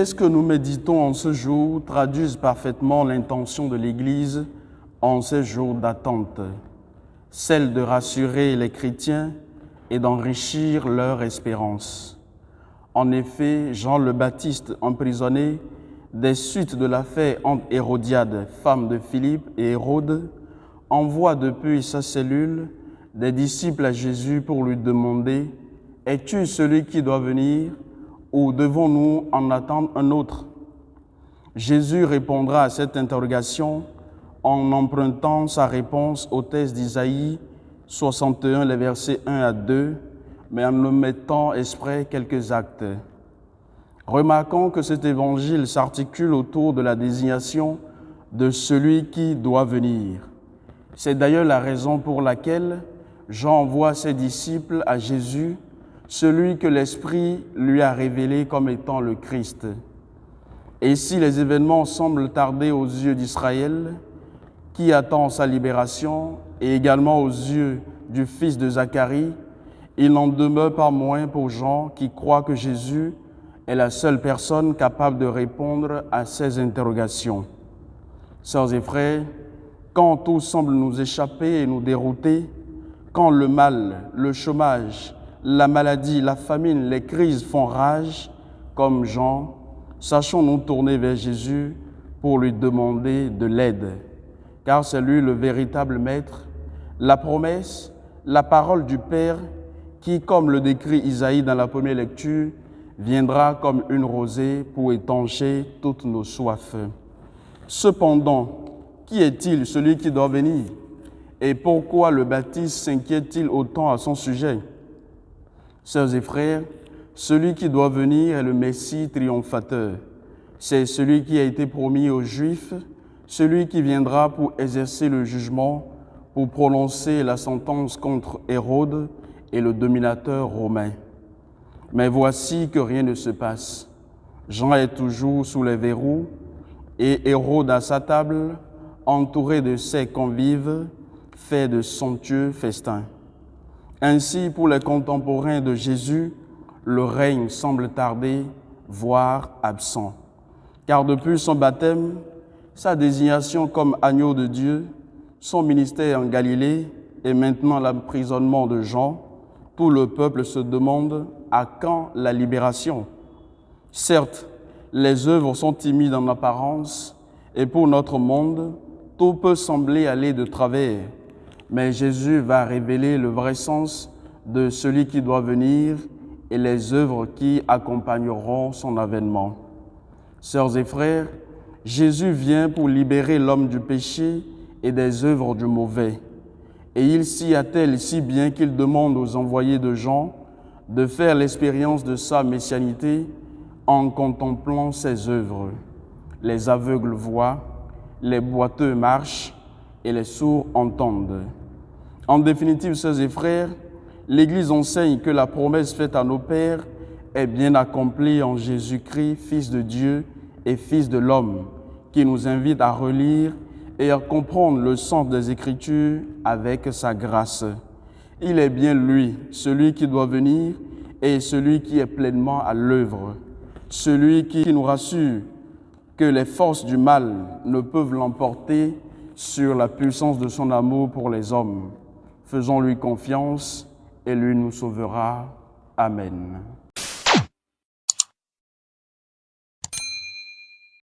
textes que nous méditons en ce jour traduisent parfaitement l'intention de l'Église en ces jours d'attente, celle de rassurer les chrétiens et d'enrichir leur espérance. En effet, Jean le Baptiste, emprisonné des suites de l'affaire entre Hérodiade, femme de Philippe, et Hérode, envoie depuis sa cellule des disciples à Jésus pour lui demander « Es-tu celui qui doit venir ou devons-nous en attendre un autre ?» Jésus répondra à cette interrogation en empruntant sa réponse au texte d'Isaïe 61, les versets 1 à 2, mais en omettant exprès quelques actes. Remarquons que cet évangile s'articule autour de la désignation de celui qui doit venir. C'est d'ailleurs la raison pour laquelle Jean envoie ses disciples à Jésus, celui que l'Esprit lui a révélé comme étant le Christ. Et si les événements semblent tarder aux yeux d'Israël, qui attend sa libération, et également aux yeux du fils de Zacharie, il n'en demeure pas moins pour Jean qui croit que Jésus est la seule personne capable de répondre à ces interrogations. Sœurs et frères, quand tout semble nous échapper et nous dérouter, quand le mal, le chômage, la maladie, la famine, les crises font rage, comme Jean, sachons nous tourner vers Jésus pour lui demander de l'aide, car c'est lui le véritable maître, la promesse, la parole du Père qui, comme le décrit Isaïe dans la première lecture, viendra comme une rosée pour étancher toutes nos soifs. Cependant, qui est-il celui qui doit venir? Et pourquoi le Baptiste s'inquiète-t-il autant à son sujet? Sœurs et frères, celui qui doit venir est le Messie triomphateur. C'est celui qui a été promis aux Juifs, celui qui viendra pour exercer le jugement, pour prononcer la sentence contre Hérode et le dominateur romain. Mais voici que rien ne se passe. Jean est toujours sous les verrous et Hérode à sa table, entouré de ses convives, fait de somptueux festins. Ainsi, pour les contemporains de Jésus, le règne semble tarder, voire absent. Car depuis son baptême, sa désignation comme agneau de Dieu, son ministère en Galilée et maintenant l'emprisonnement de Jean, tout le peuple se demande à quand la libération. Certes, les œuvres sont timides en apparence et pour notre monde, tout peut sembler aller de travers. Mais Jésus va révéler le vrai sens de celui qui doit venir et les œuvres qui accompagneront son avènement. Sœurs et frères, Jésus vient pour libérer l'homme du péché et des œuvres du mauvais. Et il s'y attelle si bien qu'il demande aux envoyés de Jean de faire l'expérience de sa messianité en contemplant ses œuvres. Les aveugles voient, les boiteux marchent et les sourds entendent. En définitive, sœurs et frères, l'Église enseigne que la promesse faite à nos pères est bien accomplie en Jésus-Christ, Fils de Dieu et Fils de l'homme, qui nous invite à relire et à comprendre le sens des Écritures avec sa grâce. Il est bien lui, celui qui doit venir et celui qui est pleinement à l'œuvre, celui qui nous rassure que les forces du mal ne peuvent l'emporter sur la puissance de son amour pour les hommes. Faisons-lui confiance et lui nous sauvera. Amen.